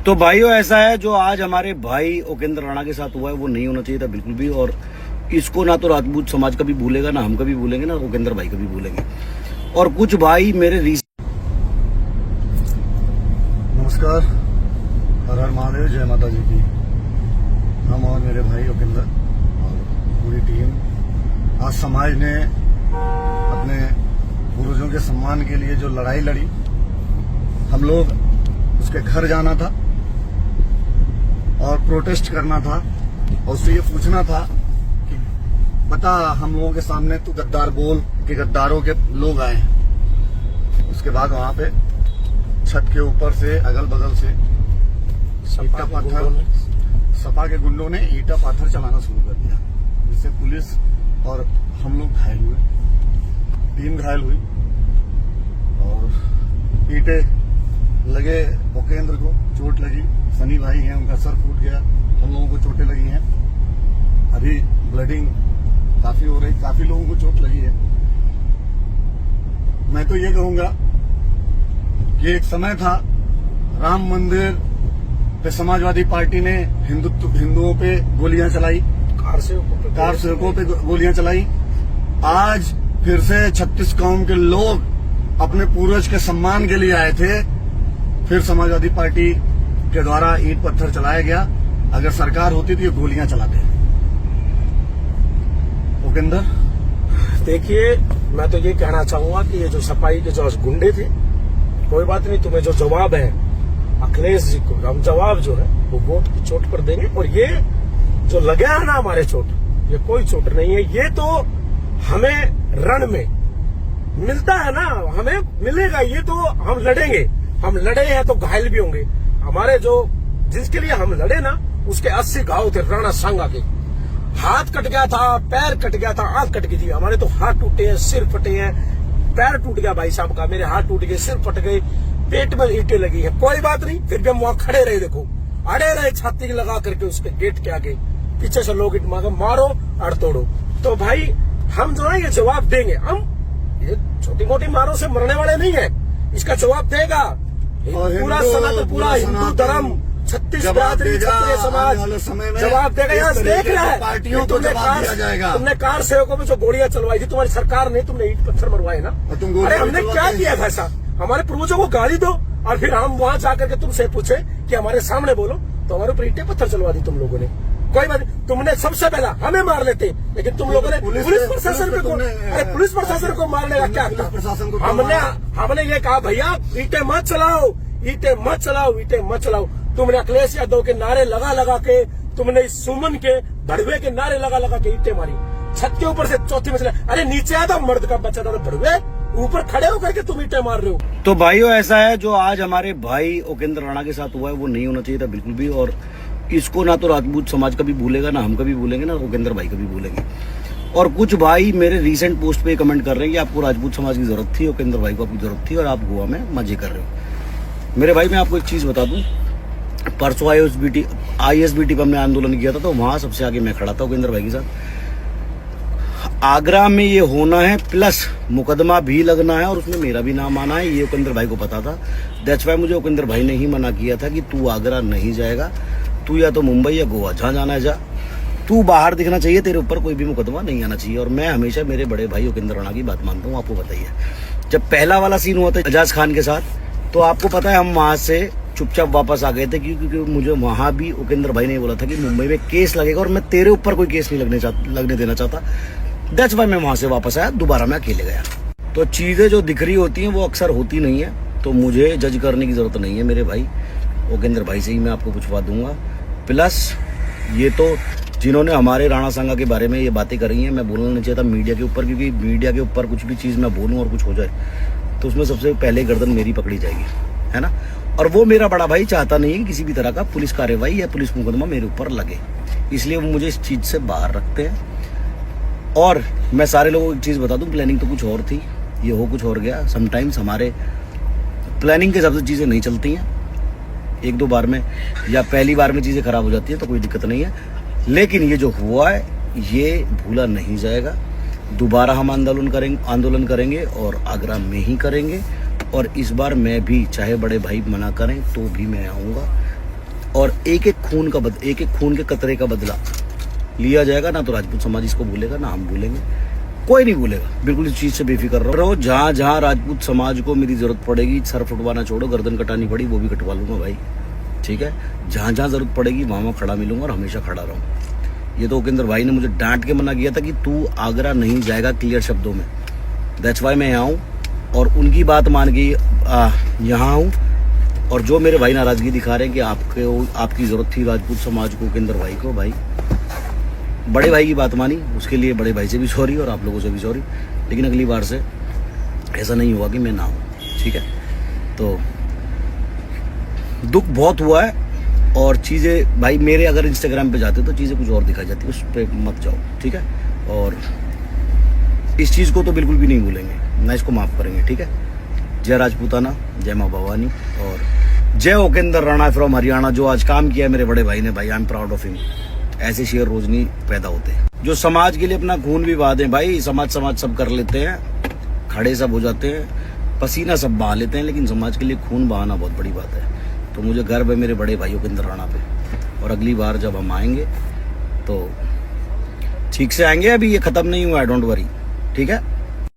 तो भाइयों ऐसा है जो आज हमारे भाई उपेंद्र राणा के साथ हुआ है वो नहीं होना चाहिए था बिल्कुल भी। और इसको ना तो राजपूत समाज कभी भूलेगा, ना हम कभी भूलेंगे, ना उपेंद्र भाई कभी भूलेंगे। और कुछ भाई मेरे नमस्कार, हर हर महादेव, जय माता जी की। हम और मेरे भाई उपेंद्र और पूरी टीम आज समाज ने अपने पूर्वजों के सम्मान के लिए जो लड़ाई लड़ी, हम लोग उसके घर जाना था और प्रोटेस्ट करना था और उससे ये पूछना था कि बता हम लोगों के सामने तू गद्दार बोल कि गद्दारों के लोग आए हैं। उसके बाद वहां पे छत के ऊपर से अगल बगल से ईटा पत्थर, सपा के गुंडों ने ईटा पत्थर चलाना शुरू कर दिया, जिससे पुलिस और हम लोग घायल हुए, टीम घायल हुई और ईटे लगे। उपेंद्र को चोट लगी, सनी भाई हैं उनका सर फूट गया, हम लोगों को चोटें लगी हैं। अभी ब्लडिंग काफी हो रही, काफी लोगों को चोट लगी है। मैं तो ये कहूंगा कि एक समय था राम मंदिर पे समाजवादी पार्टी ने हिंदुओं पे गोलियां चलाई, कार सेवकों पे गोलियां चलाई। आज फिर से 36 कौम के लोग अपने पूर्वज के सम्मान के लिए आए थे, फिर समाजवादी पार्टी के द्वारा ईंट पत्थर चलाया गया। अगर सरकार होती तो ये गोलियां चलाते। उपेंद्र, देखिए, मैं तो ये कहना चाहूंगा कि ये जो सपाई के जो गुंडे थे, कोई बात नहीं, तुम्हें जो जवाब है अखिलेश जी को, हम जवाब जो है वो वोट की चोट पर देंगे। और ये जो लगे है ना हमारे चोट, ये कोई चोट नहीं है, ये तो हमें रण में मिलता है ना, हमें मिलेगा। ये तो हम लड़ेंगे, हम लड़े हैं तो घायल भी होंगे। हमारे जो जिसके लिए हम लड़े ना, उसके 80 घाव थे राणा सांगा के। हाथ कट गया था, पैर कट गया था, आंख कट गई थी। हमारे तो हाथ टूटे हैं, सिर फटे हैं, पैर टूट गया भाई साहब का, मेरे हाथ टूट गए, सिर फट गए, पेट में ईंटें लगी है। कोई बात नहीं, फिर भी हम वहां खड़े रहे, देखो अड़े रहे, छाती लगा करके उसके गेट के आगे। पीछे से लोग मारो और तोड़ो। तो भाई हम जो है ये जवाब देंगे। हम ये छोटी मोटी मारों से मरने वाले नहीं है, इसका जवाब देगा पूरा सनातन, पूरा हिंदू धर्म, 36 बिरादरी, क्षत्रिय समाज जवाब देगा। यहाँ देख रहा है पार्टियों को जवाब दिया जाएगा। तुमने कार सेवकों में जो गोलियां चलवाई थी, तुम्हारी सरकार ने, तुमने ईंट पत्थर मरवाए ना। अरे हमने क्या किया था ऐसा? हमारे पूर्वजों को गाली दो और फिर हम वहां जाकर के तुमसे पूछे कि हमारे सामने बोलो, तो हमारे ऊपर ईंटें पत्थर चलवा दी तुम लोगों ने। कोई बात नहीं, तुमने सबसे पहला हमें मार लेते, लेकिन तुम लोगों ने पुलिस प्रशासन को, अरे पुलिस प्रशासन को मारने का क्या था? हमने ये कहा भैया ईंटें मत चलाओ, ईंटें मत चलाओ, ईंटें मत चलाओ। तुमने अखिलेश यादव के नारे लगा लगा के, तुमने सुमन के भड़वे के नारे लगा लगा के ईंटें मारी। छत के ऊपर से चौथी मंजिल, अरे नीचे आता मर्द का बच्चा था, भड़वे ऊपर खड़े होकर के तुम ईंटें मार रहे हो। तो भाइयों ऐसा है जो आज हमारे भाई उपेंद्र राणा के साथ हुआ है वो नहीं होना चाहिए था बिल्कुल भी। और इसको ना तो राजपूत समाज कभी भूलेगा, ना हम कभी भूलेंगे, ना उपेंद्र भाई कभी भूलेंगे। और कुछ भाई मेरे रीसेंट पोस्ट पे कमेंट कर रहे हैं कि आपको राजपूत समाज की जरूरत थी, उपेंद्र भाई को आपकी जरूरत थी और आप गोवा में मजे कर रहे हो। मेरे भाई मैं आपको एक चीज बता दूं, परसों ISBT पर हमने आंदोलन किया था, तो वहां सबसे आगे मैं खड़ा था उपेंद्र भाई के साथ। आगरा में ये होना है, प्लस मुकदमा भी लगना है और उसमें मेरा भी नाम आना है, ये उपेंद्र भाई को पता था। दैट्स वाई मुझे उपेंद्र भाई ने ही मना किया था कि तू आगरा नहीं जाएगा, तू या तो मुंबई या गोवा, जहां जाना है जा, तू बाहर दिखना चाहिए, तेरे ऊपर कोई भी मुकदमा नहीं आना चाहिए। और मैं हमेशा मेरे बड़े भाई उपेंद्र राणा की बात मानता हूँ। आपको बताइए, जब पहला वाला सीन हुआ था एजाज खान के साथ, तो आपको पता है हम वहां से चुपचाप वापस आ गए थे, क्योंकि मुझे वहां भी उपेंद्र भाई ने बोला था कि मुंबई में केस लगेगा और मैं तेरे ऊपर कोई केस नहीं लगने देना चाहता। दैट्स वाई मैं वहां से वापस आया, दोबारा मैं अकेले गया। तो चीजें जो दिख रही होती हैं वो अक्सर होती नहीं है, तो मुझे जज करने की जरूरत नहीं है। मेरे भाई उपेंद्र भाई से ही मैं आपको पूछवा दूंगा। प्लस ये तो जिन्होंने हमारे राणा सांगा के बारे में ये बातें करी हैं, मैं बोलना नहीं चाहता मीडिया के ऊपर, क्योंकि मीडिया के ऊपर कुछ भी चीज़ मैं बोलूँ और कुछ हो जाए तो उसमें सबसे पहले गर्दन मेरी पकड़ी जाएगी, है ना। और वो मेरा बड़ा भाई चाहता नहीं है कि किसी भी तरह का पुलिस कार्रवाई या पुलिस मुकदमा मेरे ऊपर लगे, इसलिए वो मुझे इस चीज़ से बाहर रखते हैं। और मैं सारे लोगों को एक चीज़ बता दूं, प्लानिंग तो कुछ और थी, ये हो कुछ और गया। समटाइम्स हमारे प्लानिंग के हिसाब से चीज़ें नहीं चलती हैं, एक दो बार में या पहली बार में चीज़ें खराब हो जाती है तो कोई दिक्कत नहीं है। लेकिन ये जो हुआ है ये भूला नहीं जाएगा। दोबारा हम आंदोलन करेंगे और आगरा में ही करेंगे। और इस बार मैं भी, चाहे बड़े भाई मना करें तो भी मैं आऊँगा, और एक एक खून के कतरे का बदला लिया जाएगा ना, तो राजपूत समाज इसको भूलेगा ना हम भूलेंगे, कोई नहीं भूलेगा। बिल्कुल इस चीज से बेफिक्र रहो। जहां जहां राजपूत समाज को मेरी जरूरत पड़ेगी, सर फुटवाना छोड़ो, गर्दन कटानी पड़ी वो भी कटवा लूंगा भाई, ठीक है। जहां जहां जरूरत पड़ेगी वहां खड़ा मिलूंगा और हमेशा खड़ा रहूंगा। ये तो उपेंद्र भाई ने मुझे डांट के मना किया था कि तू आगरा नहीं जाएगा, क्लियर शब्दों में। दैट्स वाई मैं यहाँ हूँ और उनकी बात मान के यहाँ हूँ। और जो मेरे भाई नाराजगी दिखा रहे हैं कि आपकी जरूरत थी राजपूत समाज को, उपेंद्र भाई को, भाई बड़े भाई की बात मानी, उसके लिए बड़े भाई से भी सॉरी और आप लोगों से भी सॉरी। लेकिन अगली बार से ऐसा नहीं हुआ कि मैं ना हूँ, ठीक है। तो दुख बहुत हुआ है और चीज़ें भाई मेरे अगर इंस्टाग्राम पे जाते तो चीज़ें कुछ और दिखाई जाती, उस पर मत जाओ, ठीक है। और इस चीज़ को तो बिल्कुल भी नहीं भूलेंगे, ना इसको माफ़ करेंगे, ठीक है। जय राजपूताना, जय माँ भवानी और जय उपेंद्र राणा फ्रॉम हरियाणा, जो आज काम किया है मेरे बड़े भाई ने, भाई I am proud of him. ऐसे शेर रोज नहीं पैदा होते जो समाज के लिए अपना खून भी बहा दें। भाई समाज सब कर लेते हैं, खड़े सब हो जाते हैं, पसीना सब बहा लेते हैं, लेकिन समाज के लिए खून बहाना बहुत बड़ी बात है। तो मुझे गर्व है मेरे बड़े भाई उपेंद्र राणा पे। और अगली बार जब हम आएंगे तो ठीक से आएंगे, अभी ये खत्म नहीं हुआ है, डोंट वरी, ठीक है।